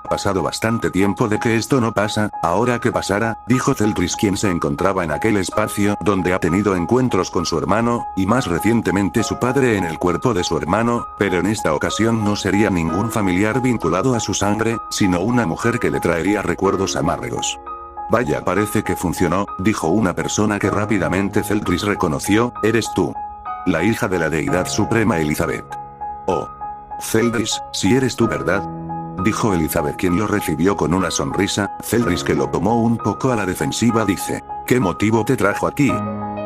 Ha pasado bastante tiempo de que esto no pasa, ahora que pasara, dijo Celdris, quien se encontraba en aquel espacio donde ha tenido encuentros con su hermano, y más recientemente su padre en el cuerpo de su hermano, pero en esta ocasión no sería ningún familiar vinculado a su sangre, sino una mujer que le traería recuerdos amargos. Vaya, parece que funcionó, dijo una persona que rápidamente Celdris reconoció, eres tú. La hija de la deidad suprema Elizabeth. Oh. Celdris, si eres tú, ¿verdad? Dijo Elizabeth, quien lo recibió con una sonrisa. Celdris, que lo tomó un poco a la defensiva, dice, ¿qué motivo te trajo aquí?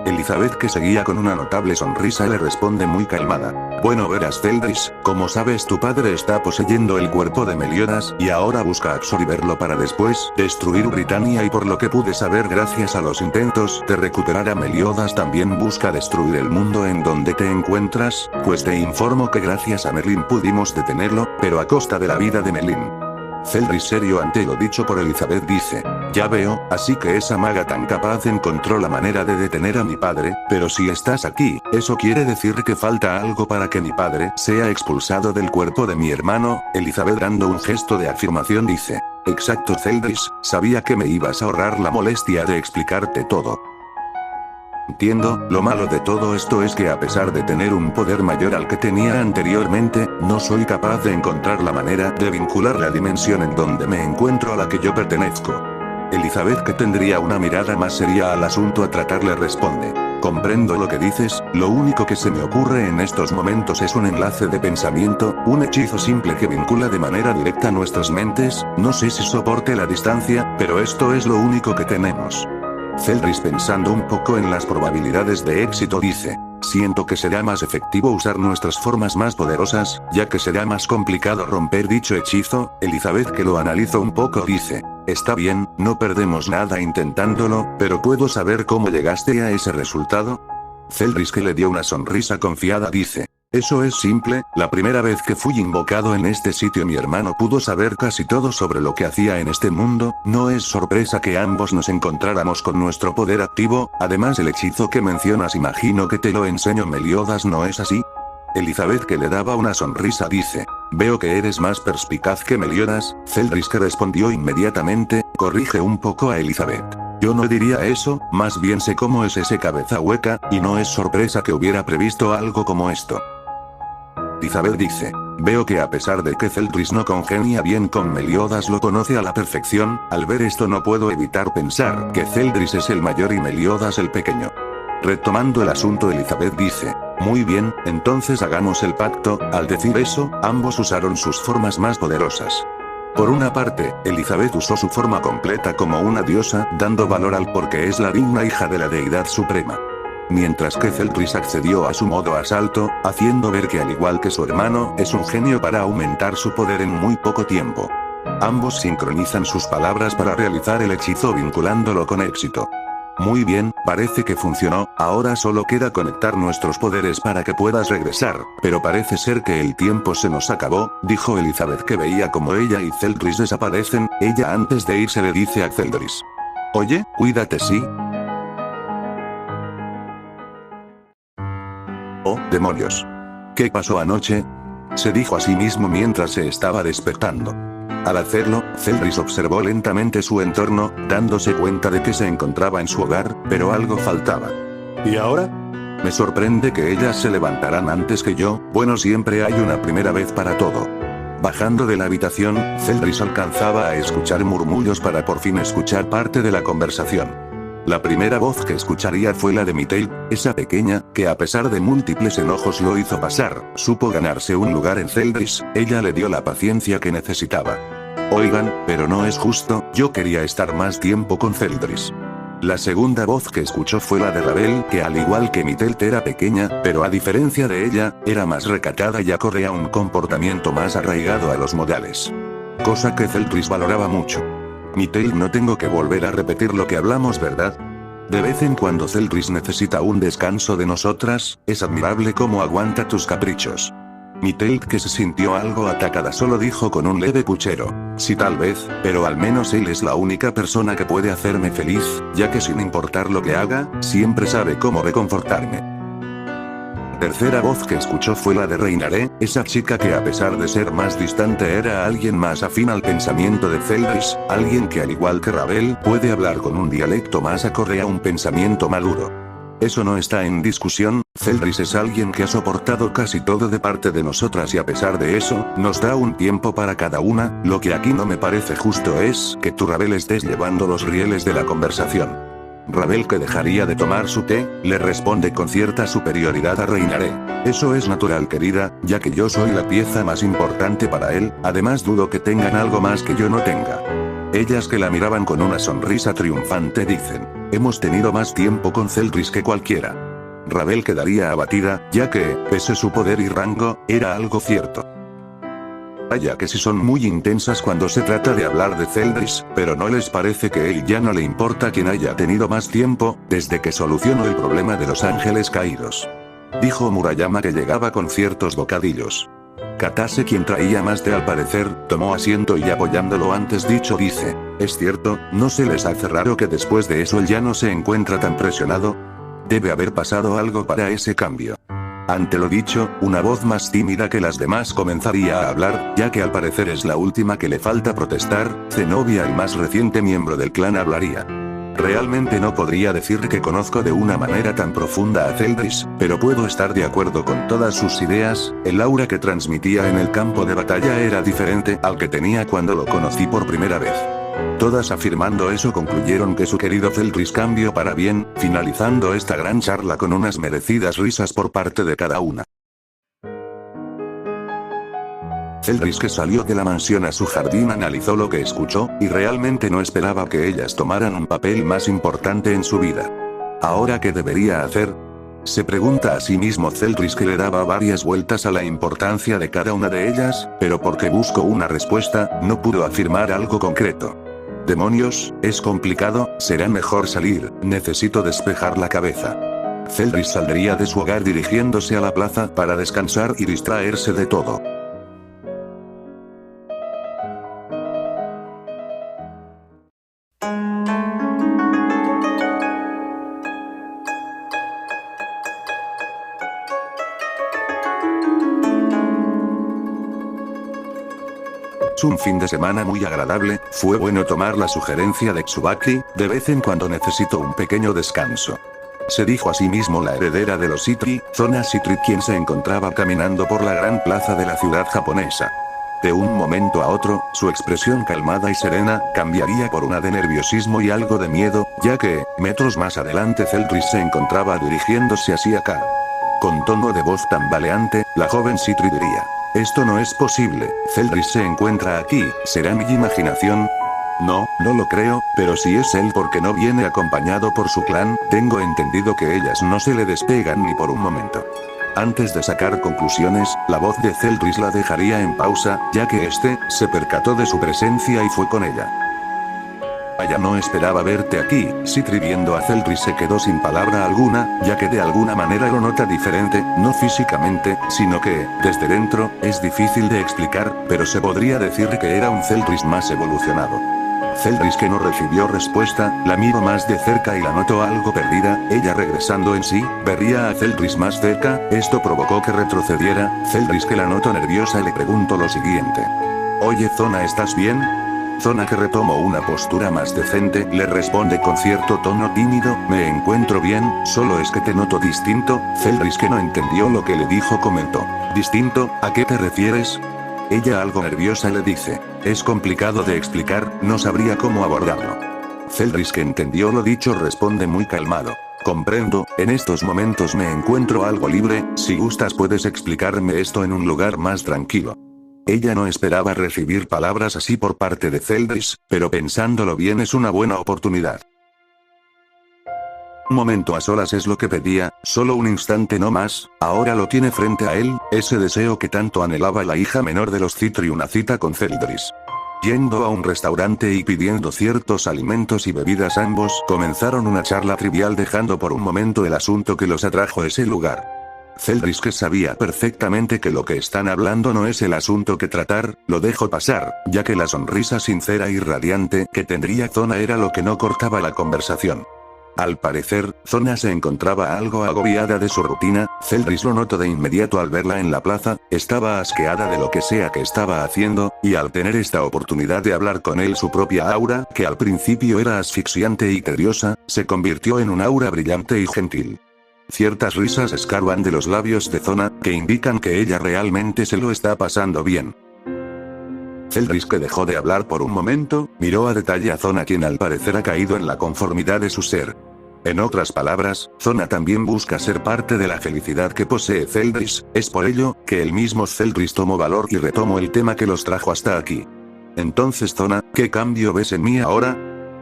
Elizabeth, que seguía con una notable sonrisa, le responde muy calmada. Bueno, verás, Celdris, como sabes, tu padre está poseyendo el cuerpo de Meliodas, y ahora busca absorberlo para después destruir Britania, y por lo que pude saber gracias a los intentos de recuperar a Meliodas, también busca destruir el mundo en donde te encuentras, pues te informo que gracias a Merlín pudimos detenerlo, pero a costa de la vida de Merlín. Celdris, serio ante lo dicho por Elizabeth, dice, ya veo, así que esa maga tan capaz encontró la manera de detener a mi padre, pero si estás aquí, eso quiere decir que falta algo para que mi padre sea expulsado del cuerpo de mi hermano. Elizabeth, dando un gesto de afirmación, dice, exacto, Celdris, sabía que me ibas a ahorrar la molestia de explicarte todo. Entiendo, lo malo de todo esto es que a pesar de tener un poder mayor al que tenía anteriormente, no soy capaz de encontrar la manera de vincular la dimensión en donde me encuentro a la que yo pertenezco. Elizabeth, que tendría una mirada más seria al asunto a tratar, le responde, comprendo lo que dices, lo único que se me ocurre en estos momentos es un enlace de pensamiento, un hechizo simple que vincula de manera directa nuestras mentes, no sé si soporte la distancia, pero esto es lo único que tenemos. Celdris, pensando un poco en las probabilidades de éxito, dice, siento que será más efectivo usar nuestras formas más poderosas, ya que será más complicado romper dicho hechizo. Elizabeth, que lo analizó un poco, dice, está bien, no perdemos nada intentándolo, pero ¿puedo saber cómo llegaste a ese resultado? Celdris, que le dio una sonrisa confiada, dice, eso es simple, la primera vez que fui invocado en este sitio mi hermano pudo saber casi todo sobre lo que hacía en este mundo, no es sorpresa que ambos nos encontráramos con nuestro poder activo, además el hechizo que mencionas imagino que te lo enseñó Meliodas, ¿no es así? Elizabeth, que le daba una sonrisa, dice, veo que eres más perspicaz que Meliodas. Celdris, que respondió inmediatamente, corrige un poco a Elizabeth. Yo no diría eso, más bien sé cómo es ese cabeza hueca, y no es sorpresa que hubiera previsto algo como esto. Elizabeth dice, veo que a pesar de que Celdris no congenia bien con Meliodas, lo conoce a la perfección. Al ver esto no puedo evitar pensar que Celdris es el mayor y Meliodas el pequeño. Retomando el asunto, Elizabeth dice, muy bien, entonces hagamos el pacto. Al decir eso, ambos usaron sus formas más poderosas. Por una parte, Elizabeth usó su forma completa como una diosa, dando valor al porque es la digna hija de la deidad suprema. Mientras que Celdris accedió a su modo asalto, haciendo ver que al igual que su hermano, es un genio para aumentar su poder en muy poco tiempo. Ambos sincronizan sus palabras para realizar el hechizo vinculándolo con éxito. Muy bien, parece que funcionó, ahora solo queda conectar nuestros poderes para que puedas regresar, pero parece ser que el tiempo se nos acabó, dijo Elizabeth, que veía como ella y Celdris desaparecen. Ella antes de irse le dice a Celdris, oye, cuídate, ¿sí? Oh, demonios. ¿Qué pasó anoche? Se dijo a sí mismo mientras se estaba despertando. Al hacerlo, Celdris observó lentamente su entorno, dándose cuenta de que se encontraba en su hogar, pero algo faltaba. ¿Y ahora? Me sorprende que ellas se levantarán antes que yo, bueno, siempre hay una primera vez para todo. Bajando de la habitación, Celdris alcanzaba a escuchar murmullos para por fin escuchar parte de la conversación. La primera voz que escucharía fue la de Mitael, esa pequeña, que a pesar de múltiples enojos lo hizo pasar, supo ganarse un lugar en Celdris, ella le dio la paciencia que necesitaba. Oigan, pero no es justo, yo quería estar más tiempo con Celdris. La segunda voz que escuchó fue la de Ravel, que al igual que Mitael era pequeña, pero a diferencia de ella, era más recatada y acorde a un comportamiento más arraigado a los modales. Cosa que Celdris valoraba mucho. Mitael, no tengo que volver a repetir lo que hablamos, ¿verdad? De vez en cuando Celdris necesita un descanso de nosotras, es admirable cómo aguanta tus caprichos. Mitael, que se sintió algo atacada, solo dijo con un leve puchero, sí, tal vez, pero al menos él es la única persona que puede hacerme feliz, ya que sin importar lo que haga, siempre sabe cómo reconfortarme. Tercera voz que escuchó fue la de Reinaré, esa chica que a pesar de ser más distante era alguien más afín al pensamiento de Zeldris, alguien que al igual que Ravel puede hablar con un dialecto más acorde a un pensamiento maduro. Eso no está en discusión, Zeldris es alguien que ha soportado casi todo de parte de nosotras y a pesar de eso, nos da un tiempo para cada una. Lo que aquí no me parece justo es que tú Ravel estés llevando los rieles de la conversación. Ravel, que dejaría de tomar su té, le responde con cierta superioridad a Reinaré. Eso es natural, querida, ya que yo soy la pieza más importante para él, además dudo que tengan algo más que yo no tenga. Ellas, que la miraban con una sonrisa triunfante, dicen: hemos tenido más tiempo con Zeldris que cualquiera. Ravel quedaría abatida, ya que, pese su poder y rango, era algo cierto. Vaya que sí son muy intensas cuando se trata de hablar de Zeldris, pero ¿no les parece que él ya no le importa quien haya tenido más tiempo, desde que solucionó el problema de los ángeles caídos? Dijo Murayama, que llegaba con ciertos bocadillos. Katase, quien traía más té al parecer, tomó asiento y apoyando lo antes dicho dice: es cierto, ¿no se les hace raro que después de eso él ya no se encuentra tan presionado? Debe haber pasado algo para ese cambio. Ante lo dicho, una voz más tímida que las demás comenzaría a hablar, ya que al parecer es la última que le falta protestar. Zenobia, el más reciente miembro del clan, hablaría. Realmente no podría decir que conozco de una manera tan profunda a Zeldris, pero puedo estar de acuerdo con todas sus ideas. El aura que transmitía en el campo de batalla era diferente al que tenía cuando lo conocí por primera vez. Todas afirmando eso concluyeron que su querido Zeldris cambió para bien, finalizando esta gran charla con unas merecidas risas por parte de cada una. Zeldris, que salió de la mansión a su jardín, analizó lo que escuchó, y realmente no esperaba que ellas tomaran un papel más importante en su vida. ¿Ahora qué debería hacer? Se pregunta a sí mismo Zeldris, que le daba varias vueltas a la importancia de cada una de ellas, pero porque buscó una respuesta, no pudo afirmar algo concreto. Demonios, es complicado, será mejor salir, necesito despejar la cabeza. Zeldris saldría de su hogar dirigiéndose a la plaza para descansar y distraerse de todo. Un fin de semana muy agradable, fue bueno tomar la sugerencia de Tsubaki, de vez en cuando necesito un pequeño descanso. Se dijo a sí mismo la heredera de los Citri, Zona Citri, quien se encontraba caminando por la gran plaza de la ciudad japonesa. De un momento a otro, su expresión calmada y serena, cambiaría por una de nerviosismo y algo de miedo, ya que, metros más adelante Zeldris se encontraba dirigiéndose hacia acá. Con tono de voz tambaleante, la joven Citri diría: esto no es posible, Zeldris se encuentra aquí, ¿será mi imaginación? No, no lo creo, pero si es él, porque no viene acompañado por su clan. Tengo entendido que ellas no se le despegan ni por un momento. Antes de sacar conclusiones, la voz de Zeldris la dejaría en pausa, ya que este se percató de su presencia y fue con ella. Vaya, no esperaba verte aquí. Citri, viendo a Zeldris, se quedó sin palabra alguna, ya que de alguna manera lo nota diferente, no físicamente, sino que, desde dentro, es difícil de explicar, pero se podría decir que era un Zeldris más evolucionado. Zeldris, que no recibió respuesta, la miró más de cerca y la notó algo perdida. Ella, regresando en sí, vería a Zeldris más cerca, esto provocó que retrocediera. Zeldris, que la notó nerviosa, le preguntó lo siguiente: oye Zona, ¿estás bien? Zona, que retomó una postura más decente, le responde con cierto tono tímido: me encuentro bien, solo es que te noto distinto. Zeldris, que no entendió lo que le dijo, comentó: ¿distinto? ¿A qué te refieres? Ella, algo nerviosa, le dice: es complicado de explicar, no sabría cómo abordarlo. Zeldris, que entendió lo dicho, responde muy calmado: comprendo, en estos momentos me encuentro algo libre, si gustas puedes explicarme esto en un lugar más tranquilo. Ella no esperaba recibir palabras así por parte de Zeldris, pero pensándolo bien es una buena oportunidad. Un momento a solas es lo que pedía, solo un instante no más. Ahora lo tiene frente a él, ese deseo que tanto anhelaba la hija menor de los Citri, una cita con Zeldris. Yendo a un restaurante y pidiendo ciertos alimentos y bebidas, ambos comenzaron una charla trivial, dejando por un momento el asunto que los atrajo a ese lugar. Zeldris, que sabía perfectamente que lo que están hablando no es el asunto que tratar, lo dejó pasar, ya que la sonrisa sincera y radiante que tendría Zona era lo que no cortaba la conversación. Al parecer, Zona se encontraba algo agobiada de su rutina. Zeldris lo notó de inmediato al verla en la plaza, estaba asqueada de lo que sea que estaba haciendo, y al tener esta oportunidad de hablar con él su propia aura, que al principio era asfixiante y tediosa, se convirtió en un aura brillante y gentil. Ciertas risas escarban de los labios de Zona, que indican que ella realmente se lo está pasando bien. Zeldris, que dejó de hablar por un momento, miró a detalle a Zona, quien al parecer ha caído en la conformidad de su ser. En otras palabras, Zona también busca ser parte de la felicidad que posee Zeldris, es por ello, que el mismo Zeldris tomó valor y retomó el tema que los trajo hasta aquí. Entonces Zona, ¿qué cambio ves en mí ahora?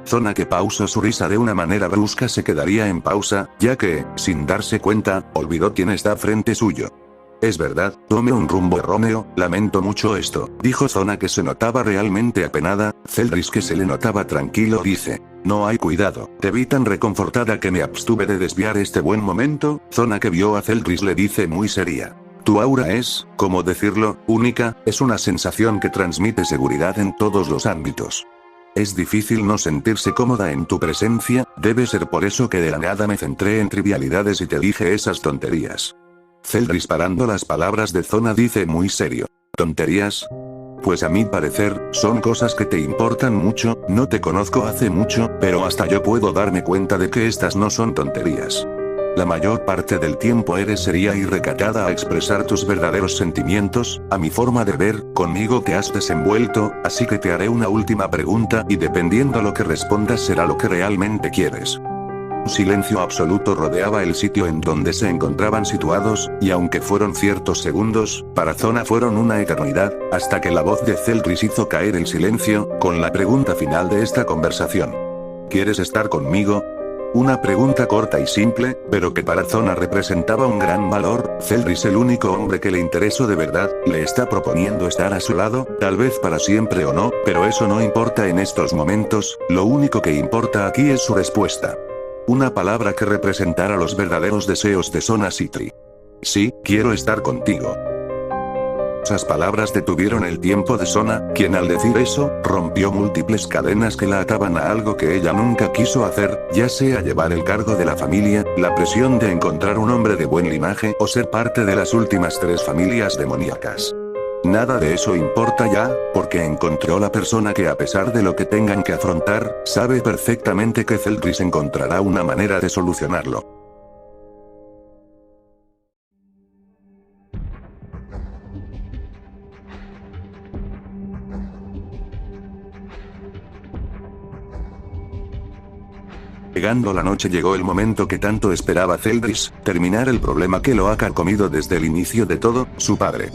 Zona, que pausó su risa de una manera brusca, se quedaría en pausa, ya que, sin darse cuenta, olvidó quién está frente suyo. Es verdad, tomé un rumbo erróneo, lamento mucho esto, dijo Zona, que se notaba realmente apenada. Zeldris, que se le notaba tranquilo, dice: no hay cuidado, te vi tan reconfortada que me abstuve de desviar este buen momento. Zona, que vio a Zeldris, le dice muy seria: tu aura es, ¿cómo decirlo?, única, es una sensación que transmite seguridad en todos los ámbitos. Es difícil no sentirse cómoda en tu presencia, debe ser por eso que de la nada me centré en trivialidades y te dije esas tonterías. Zeldris, parando las palabras de Zona, dice muy serio: ¿tonterías? Pues a mi parecer, son cosas que te importan mucho. No te conozco hace mucho, pero hasta yo puedo darme cuenta de que estas no son tonterías. La mayor parte del tiempo eres seria y recatada a expresar tus verdaderos sentimientos. A mi forma de ver, conmigo te has desenvuelto, así que te haré una última pregunta y dependiendo lo que respondas será lo que realmente quieres. Un silencio absoluto rodeaba el sitio en donde se encontraban situados, y aunque fueron ciertos segundos, para Zona fueron una eternidad, hasta que la voz de Zeldris hizo caer el silencio, con la pregunta final de esta conversación. ¿Quieres estar conmigo? Una pregunta corta y simple, pero que para Zona representaba un gran valor. Zeldris, el único hombre que le interesó de verdad, le está proponiendo estar a su lado, tal vez para siempre o no, pero eso no importa en estos momentos, lo único que importa aquí es su respuesta. Una palabra que representara los verdaderos deseos de Zona Sitri. Sí, quiero estar contigo. Esas palabras detuvieron el tiempo de Zona, quien al decir eso, rompió múltiples cadenas que la ataban a algo que ella nunca quiso hacer, ya sea llevar el cargo de la familia, la presión de encontrar un hombre de buen linaje o ser parte de las últimas 3 familias demoníacas. Nada de eso importa ya, porque encontró la persona que, a pesar de lo que tengan que afrontar, sabe perfectamente que Zeldris encontrará una manera de solucionarlo. Llegando la noche llegó el momento que tanto esperaba Zeldris, terminar el problema que lo ha carcomido desde el inicio de todo, su padre.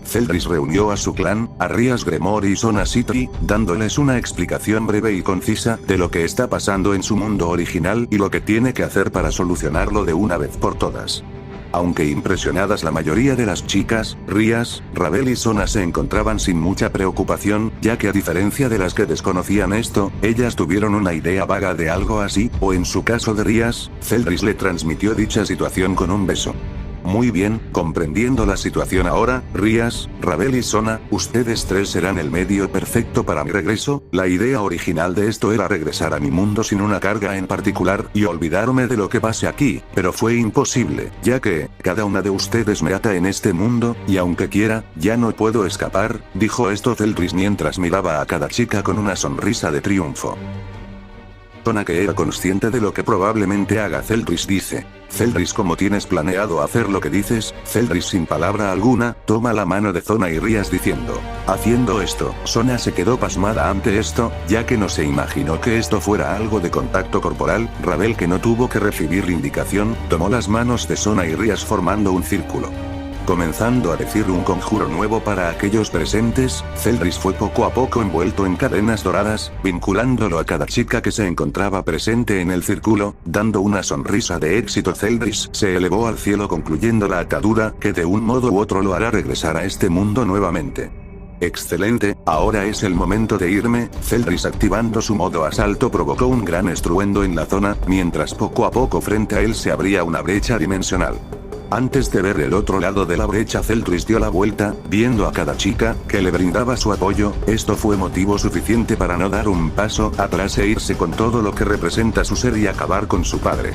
Zeldris reunió a su clan, a Rias Gremor y Zona Sitri, dándoles una explicación breve y concisa de lo que está pasando en su mundo original y lo que tiene que hacer para solucionarlo de una vez por todas. Aunque impresionadas, la mayoría de las chicas, Rias, Ravel y Zona se encontraban sin mucha preocupación, ya que a diferencia de las que desconocían esto, ellas tuvieron una idea vaga de algo así, o en su caso de Rias, Zeldris le transmitió dicha situación con un beso. Muy bien, comprendiendo la situación ahora, Rias, Ravel y Zona, ustedes 3 serán el medio perfecto para mi regreso. La idea original de esto era regresar a mi mundo sin una carga en particular y olvidarme de lo que pase aquí, pero fue imposible, ya que, cada una de ustedes me ata en este mundo, y aunque quiera, ya no puedo escapar, dijo esto Zeldris mientras miraba a cada chica con una sonrisa de triunfo. Zona, que era consciente de lo que probablemente haga Zeldris, dice: Zeldris, ¿cómo tienes planeado hacer lo que dices? Zeldris, sin palabra alguna, toma la mano de Zona y Rias diciendo: haciendo esto. Zona se quedó pasmada ante esto, ya que no se imaginó que esto fuera algo de contacto corporal. Ravel, que no tuvo que recibir la indicación, tomó las manos de Zona y Rias formando un círculo. Comenzando a decir un conjuro nuevo para aquellos presentes, Zeldris fue poco a poco envuelto en cadenas doradas, vinculándolo a cada chica que se encontraba presente en el círculo, dando una sonrisa de éxito. Zeldris se elevó al cielo concluyendo la atadura, que de un modo u otro lo hará regresar a este mundo nuevamente. Excelente, ahora es el momento de irme. Zeldris, activando su modo asalto, provocó un gran estruendo en la zona, mientras poco a poco frente a él se abría una brecha dimensional. Antes de ver el otro lado de la brecha, Celtris dio la vuelta, viendo a cada chica, que le brindaba su apoyo. Esto fue motivo suficiente para no dar un paso atrás e irse con todo lo que representa su ser y acabar con su padre.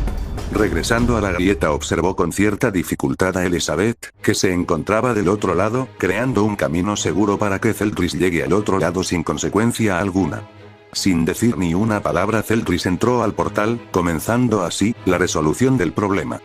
Regresando a la grieta, observó con cierta dificultad a Elizabeth, que se encontraba del otro lado, creando un camino seguro para que Celtris llegue al otro lado sin consecuencia alguna. Sin decir ni una palabra, Celtris entró al portal, comenzando así la resolución del problema.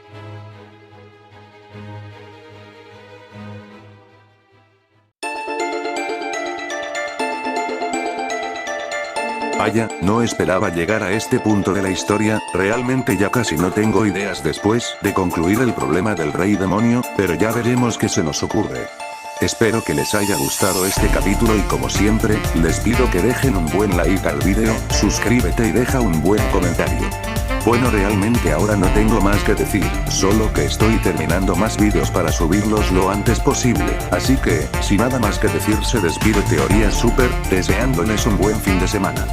Vaya, no esperaba llegar a este punto de la historia, realmente ya casi no tengo ideas después de concluir el problema del rey demonio, pero ya veremos qué se nos ocurre. Espero que les haya gustado este capítulo y como siempre, les pido que dejen un buen like al video, suscríbete y deja un buen comentario. Bueno, realmente ahora no tengo más que decir, solo que estoy terminando más vídeos para subirlos lo antes posible, así que, sin nada más que decir, se despide Teoría Super, deseándoles un buen fin de semana.